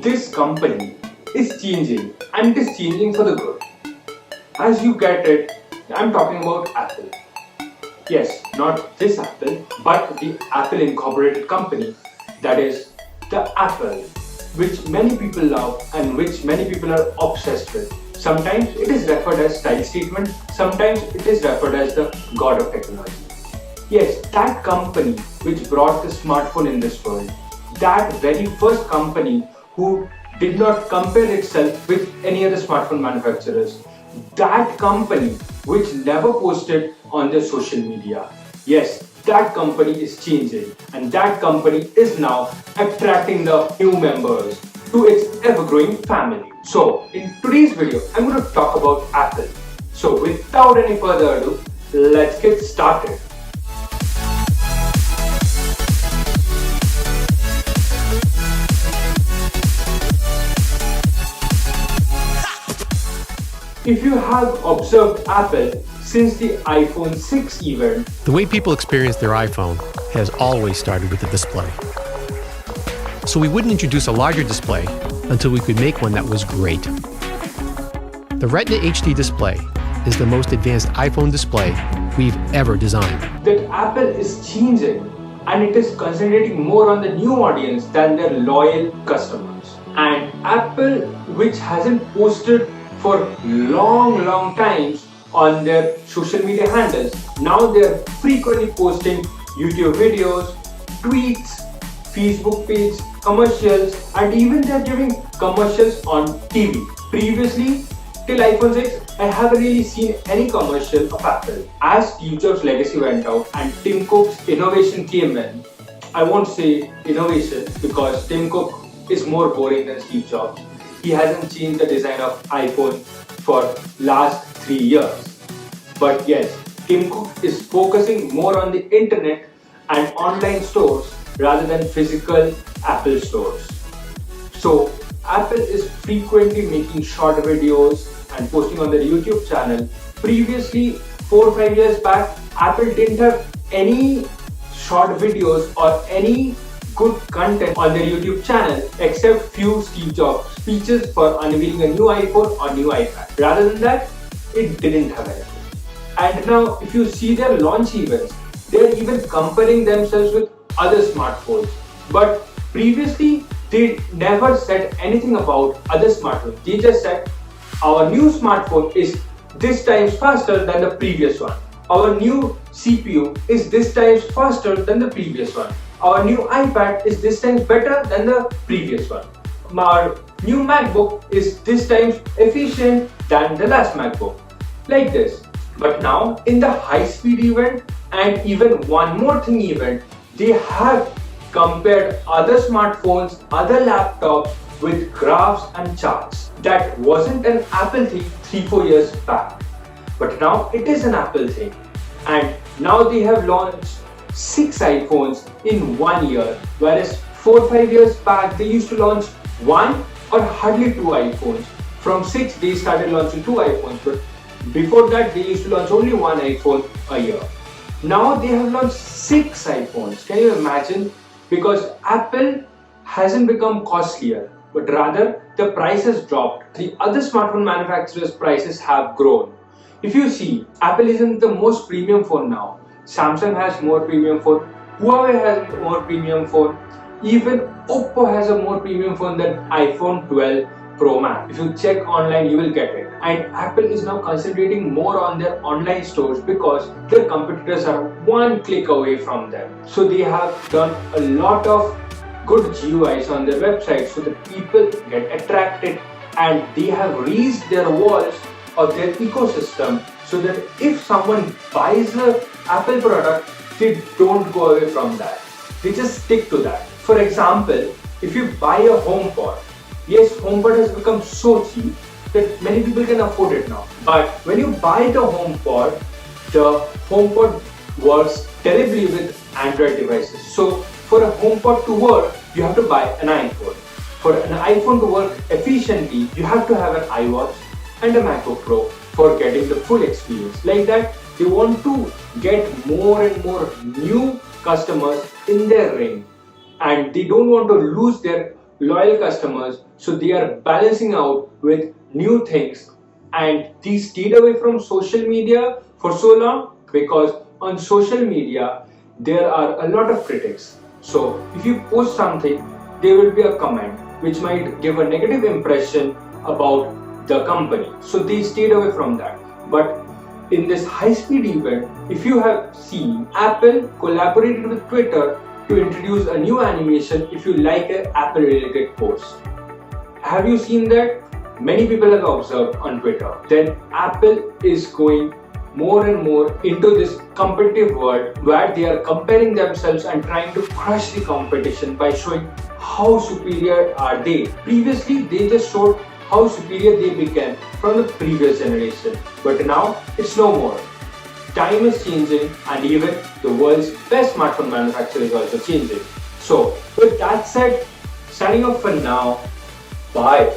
this company is changing, and it is changing for the good. As you get it, I'm talking about Apple. Yes, not this Apple, but the Apple Incorporated company, that is the Apple, which many people love and which many people are obsessed with. Sometimes it is referred as style statement, sometimes it is referred as the god of technology. Yes, that company which brought the smartphone in this world, that very first company who did not compare itself with any other smartphone manufacturers, that company which never posted on their social media. Yes, that company is changing, and that company is now attracting the new members to its ever-growing family. So, in today's video, I'm going to talk about Apple. So, without any further ado, let's get started. If you have observed Apple since the iPhone 6 event, the way people experience their iPhone has always started with the display. So we wouldn't introduce a larger display until we could make one that was great. The Retina HD display is the most advanced iPhone display we've ever designed. that Apple is changing and it is concentrating more on the new audience than their loyal customers. And Apple, which hasn't posted for long times on their social media handles, now they're frequently posting YouTube videos, tweets, Facebook page, commercials, and even they're giving commercials on TV. Previously, till iPhone 6, I haven't really seen any commercial of Apple. As Steve Jobs' legacy went out and Tim Cook's innovation came in, I won't say innovation because Tim Cook is more boring than Steve Jobs. He hasn't changed the design of iPhone for last 3 years. But yes, Tim Cook is focusing more on the internet and online stores rather than physical Apple stores. So Apple is frequently making short videos and posting on their YouTube channel. Previously, 4 or 5 years back, Apple didn't have any short videos or any good content on their YouTube channel except few Steve Jobs speeches for unveiling a new iPhone or new iPad. Rather than that, it didn't have anything. And now if you see their launch events, they're even comparing themselves with other smartphones. But previously, they never said anything about other smartphones. They just said, our new smartphone is this times faster than the previous one. Our new CPU is this times faster than the previous one. Our new iPad is this times better than the previous one. Our new MacBook is this times efficient than the last MacBook. Like this. But now in the high-speed event and even one more thing event, they have compared other smartphones, other laptops with graphs and charts. That wasn't an Apple thing 3-4 years back. But now it is an Apple thing. And now they have launched 6 iPhones in 1 year, whereas 4-5 years back they used to launch 1 or hardly 2 iPhones. From 6 they started launching 2 iPhones, but before that they used to launch only 1 iPhone a year. Now they have launched 6 iPhones. Can you imagine? Because Apple hasn't become costlier, but rather the price has dropped. The other smartphone manufacturers' prices have grown. If you see, Apple isn't the most premium phone now. Samsung has more premium phone, Huawei has more premium phone, even Oppo has a more premium phone than iPhone 12 Pro Max. If you check online, you will get it. And Apple is now concentrating more on their online stores because their competitors are one click away from them. So they have done a lot of good GUIs on their website so that people get attracted, and they have raised their walls of their ecosystem so that if someone buys a Apple product, they don't go away from that. They just stick to that. For example, if you buy a HomePod, yes, HomePod has become so cheap that many people can afford it now. But when you buy the HomePod works terribly with Android devices. So for a HomePod to work, you have to buy an iPhone. For an iPhone to work efficiently, you have to have an iWatch and a MacBook Pro for getting the full experience. Like that, they want to get more and more new customers in their ring, and they don't want to lose their loyal customers, so they are balancing out with new things, and they stayed away from social media for so long because on social media there are a lot of critics. So if you post something, there will be a comment which might give a negative impression about the company, so they stayed away from that. But in this high-speed event, if you have seen, Apple collaborated with Twitter to introduce a new animation if you like an Apple related post. Have you seen that? Many people have observed on Twitter. Then Apple is going more and more into this competitive world where they are comparing themselves and trying to crush the competition by showing how superior are they. Previously, they just showed how superior they became from the previous generation. But now, it's no more. Time is changing, and even the world's best smartphone manufacturer is also changing. So, with that said, signing off for now. Bye.